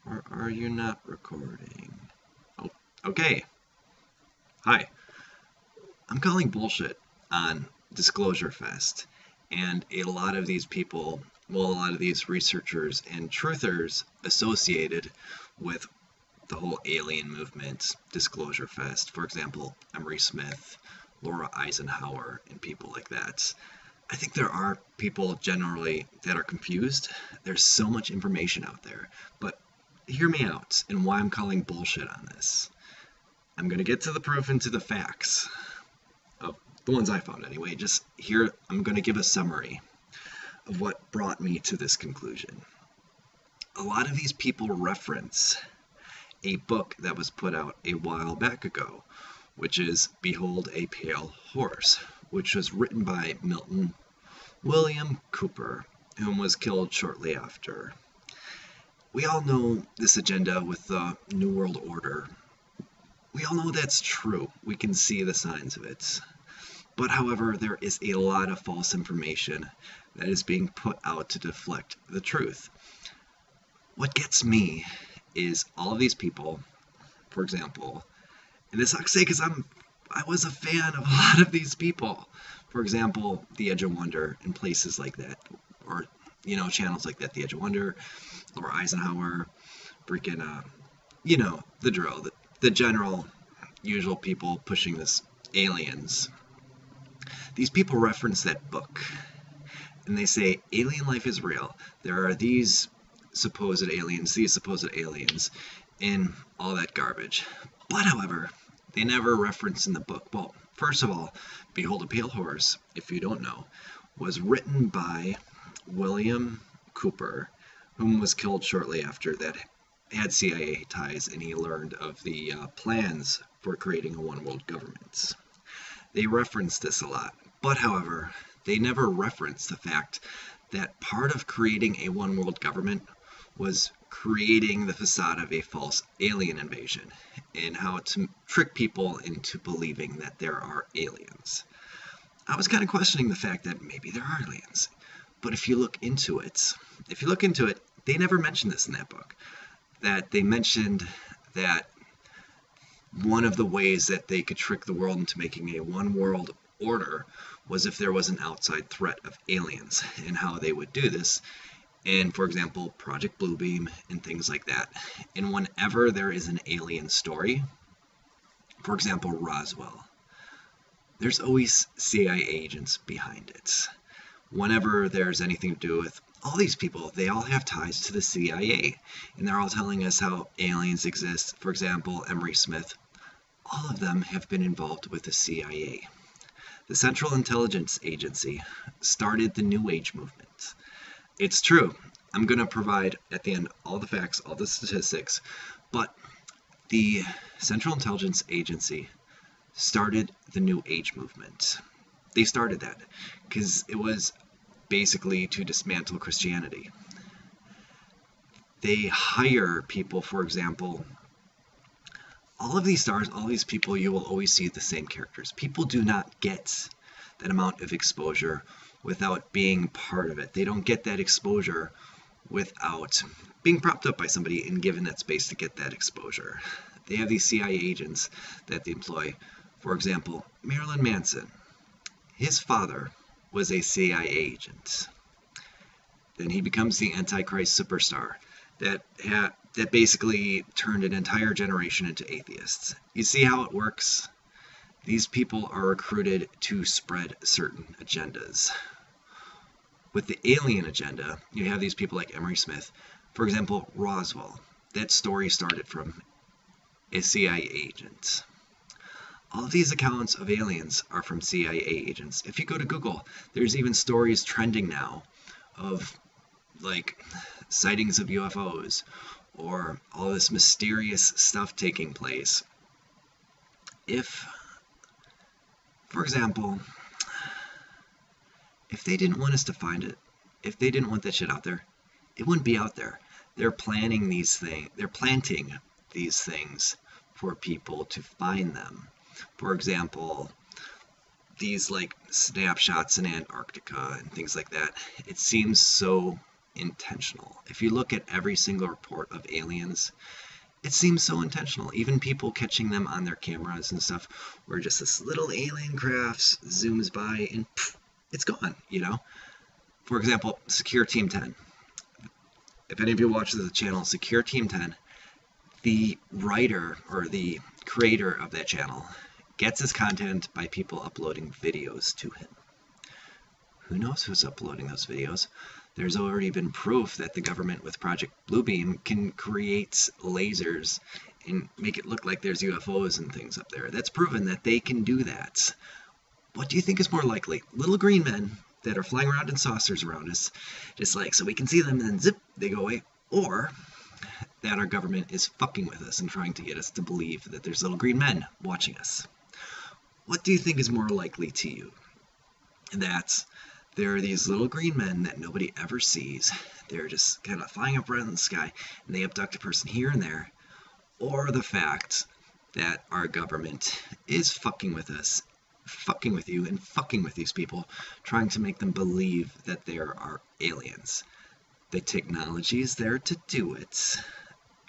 Or are you not recording? Oh, okay. Hi. I'm calling bullshit on Disclosure Fest. And a lot of these people, well, a lot of these researchers and truthers associated with the whole alien movement, Disclosure Fest, for example, Emery Smith, Laura Eisenhower, and people like that. I think there are people generally that are confused. There's so much information out there. But hear me out and why I'm calling bullshit on this. I'm going to get to the proof and to the facts. Of the ones I found anyway. Just here, I'm going to give a summary of what brought me to this conclusion. A lot of these people reference a book that was put out a while back ago, which is Behold a Pale Horse, which was written by Milton William Cooper, whom was killed shortly after. We all know this agenda with the New World Order. We all know that's true. We can see the signs of it. But however, there is a lot of false information that is being put out to deflect the truth. What gets me is all of these people, for example, and this sucks to say because I was a fan of a lot of these people. For example, The Edge of Wonder and places like that, or channels like that, The Edge of Wonder, Laura Eisenhower, freaking the drill, the general usual people pushing this aliens. These people reference that book and they say alien life is real. There are these supposed aliens in all that garbage. But however, they never reference in the book. Well, first of all, Behold a Pale Horse, if you don't know, was written by William Cooper, whom was killed shortly after that, had CIA ties, and he learned of the plans for creating a one-world government. They reference this a lot, but however, they never reference the fact that part of creating a one-world government was creating the facade of a false alien invasion and how to trick people into believing that there are aliens. I was kind of questioning the fact that maybe there are aliens, but if you look into it, they never mentioned this in that book. That they mentioned that one of the ways that they could trick the world into making a one world order was if there was an outside threat of aliens, and how they would do this in, for example, Project Bluebeam and things like that. And whenever there is an alien story, for example, Roswell, there's always CIA agents behind it. Whenever there's anything to do with all these people, they all have ties to the CIA, and they're all telling us how aliens exist. For example, Emery Smith, all of them have been involved with the CIA. The Central Intelligence Agency started the New Age movement. It's true. I'm going to provide at the end all the facts, all the statistics, but the Central Intelligence Agency started the New Age movement. They started that because it was basically to dismantle Christianity. They hire people, for example, all of these stars, all these people, you will always see the same characters. People do not get that amount of exposure without being part of it. They don't get that exposure without being propped up by somebody and given that space to get that exposure. They have these CIA agents that they employ. For example, Marilyn Manson. His father was a CIA agent. Then he becomes the Antichrist superstar that basically turned an entire generation into atheists. You see how it works? These people are recruited to spread certain agendas. With the alien agenda, you have these people like Emery Smith. For example, Roswell. That story started from a CIA agent. All of these accounts of aliens are from CIA agents. If you go to Google, there's even stories trending now of like sightings of UFOs or all this mysterious stuff taking place. If, for example, if they didn't want us to find it, if they didn't want that shit out there, it wouldn't be out there. They're planting these things for people to find them. For example, these like snapshots in Antarctica and things like that. It seems so intentional. If you look at every single report of aliens, it seems so intentional. Even people catching them on their cameras and stuff, where just this little alien craft zooms by and poof, it's gone, you know? For example, Secure Team 10. If any of you watch the channel Secure Team 10, the writer or the creator of that channel gets his content by people uploading videos to him. Who knows who's uploading those videos? There's already been proof that the government with Project Bluebeam can create lasers and make it look like there's UFOs and things up there. That's proven that they can do that. What do you think is more likely? Little green men that are flying around in saucers around us, just like so we can see them and then zip, they go away, or that our government is fucking with us and trying to get us to believe that there's little green men watching us? What do you think is more likely to you? That there are these little green men that nobody ever sees. They're just kind of flying up around in the sky, and they abduct a person here and there. Or the fact that our government is fucking with us, fucking with you, and fucking with these people, trying to make them believe that there are aliens. The technology is there to do it.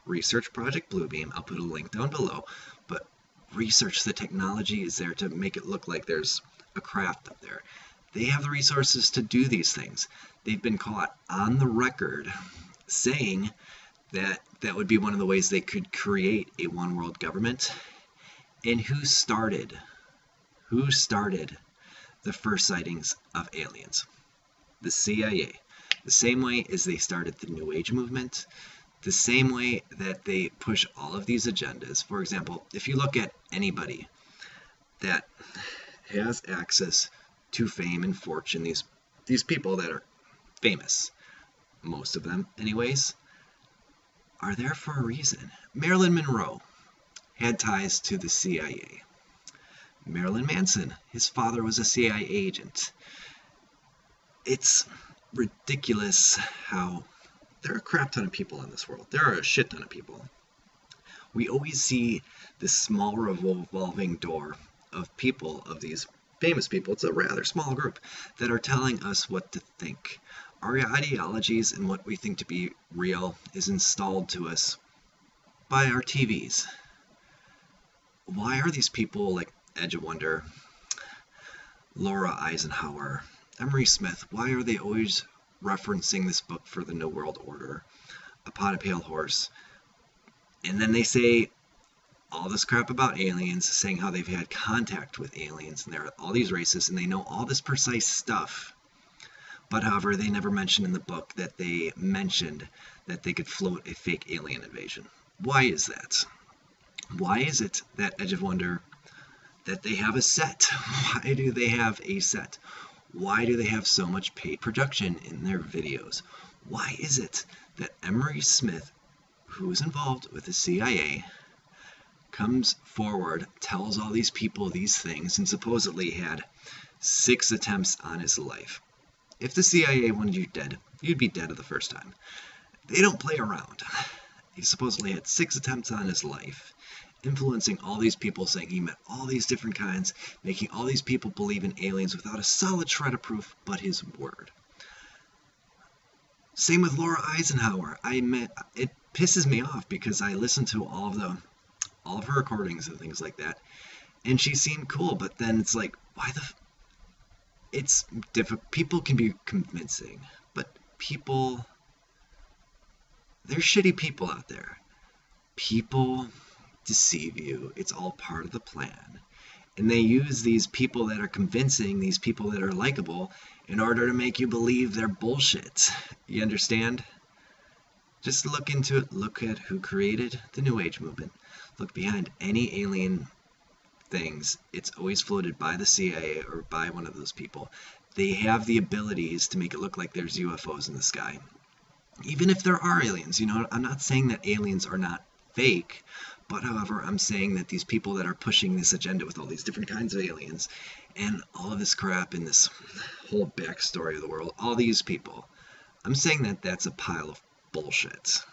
Research Project Bluebeam. I'll put a link down below. But research the technology is there to make it look like there's a craft up there. They have the resources to do these things. They've been caught on the record saying that that would be one of the ways they could create a one world government. And who started the first sightings of aliens? The CIA. The same way as they started the New Age movement, the same way that they push all of these agendas. For example, if you look at anybody that has access to fame and fortune, these people that are famous, most of them anyways, are there for a reason. Marilyn Monroe had ties to the CIA. Marilyn Manson, his father was a CIA agent. It's ridiculous how there are a crap ton of people in this world. There are a shit ton of people. We always see this small revolving door of people, of these famous people. It's a rather small group that are telling us what to think. Our ideologies and what we think to be real is installed to us by our TVs. Why are these people like Edge of Wonder, Laura Eisenhower, Emery Smith, why are they always referencing this book for the New World Order, A Pot of Pale Horse? And then they say all this crap about aliens, saying how they've had contact with aliens, and there are all these races, and they know all this precise stuff. But however, they never mentioned in the book that they mentioned that they could float a fake alien invasion. Why is that? Why is it that Edge of Wonder, that they have a set? Why do they have a set? Why do they have so much paid production in their videos? Why is it that Emery Smith, who is involved with the CIA, comes forward, tells all these people these things, and supposedly had 6 attempts on his life? If the CIA wanted you dead, you'd be dead the first time. They don't play around. He supposedly had 6 attempts on his life, influencing all these people, saying he met all these different kinds, making all these people believe in aliens without a solid shred of proof but his word. Same with Laura Eisenhower. It pisses me off because I listen to all of her recordings and things like that, and she seemed cool, but then it's like, it's difficult. People can be convincing, but there's shitty people out there. People deceive you. It's all part of the plan. And they use these people that are convincing, these people that are likable, in order to make you believe they're bullshit. You understand? Just look into it. Look at who created the New Age movement. Look behind any alien things. It's always floated by the CIA or by one of those people. They have the abilities to make it look like there's UFOs in the sky. Even if there are aliens, I'm not saying that aliens are not fake, but however, I'm saying that these people that are pushing this agenda with all these different kinds of aliens and all of this crap and this whole backstory of the world, all these people, I'm saying that that's a pile of bullshit.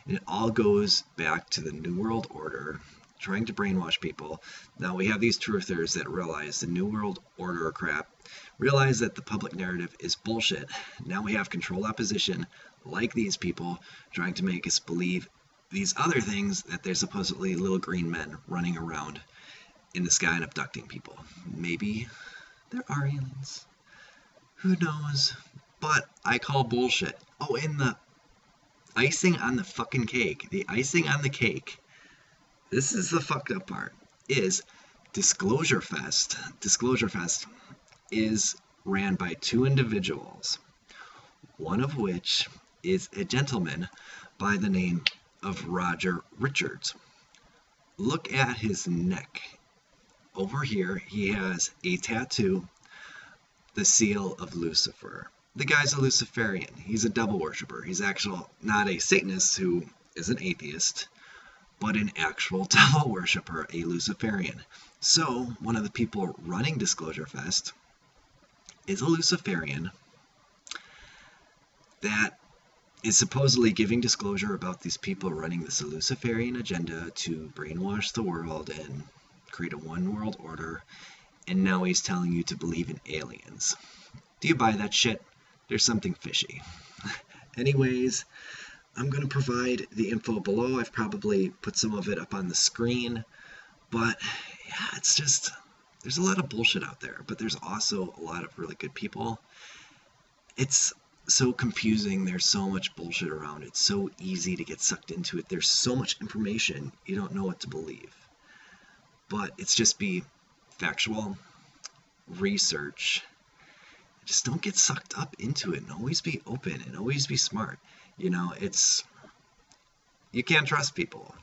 And it all goes back to the New World Order, trying to brainwash people. Now we have these truthers that realize the New World Order crap Realize that the public narrative is bullshit. Now we have controlled opposition, like these people, trying to make us believe these other things, that there's supposedly little green men running around in the sky and abducting people. Maybe there are aliens. Who knows? But I call bullshit. Oh, and the icing on the fucking cake, the icing on the cake, this is the fucked up part, is Disclosure Fest. Disclosure Fest is ran by two individuals, one of which is a gentleman by the name of Roger Richards. Look at his neck. Over here, he has a tattoo, the seal of Lucifer. The guy's a Luciferian. He's a devil worshiper. He's actually not a Satanist who is an atheist, but an actual devil worshiper, a Luciferian. So, one of the people running Disclosure Fest is a Luciferian that is supposedly giving disclosure about these people running this Luciferian agenda to brainwash the world and create a one world order, and now he's telling you to believe in aliens. Do you buy that shit? There's something fishy. Anyways, I'm going to provide the info below. I've probably put some of it up on the screen, but yeah, it's just, there's a lot of bullshit out there, but there's also a lot of really good people. It's so confusing. There's so much bullshit around. It's so easy to get sucked into it. There's so much information, you don't know what to believe. But it's just be factual, research. Just don't get sucked up into it, and always be open and always be smart. You know, you can't trust people.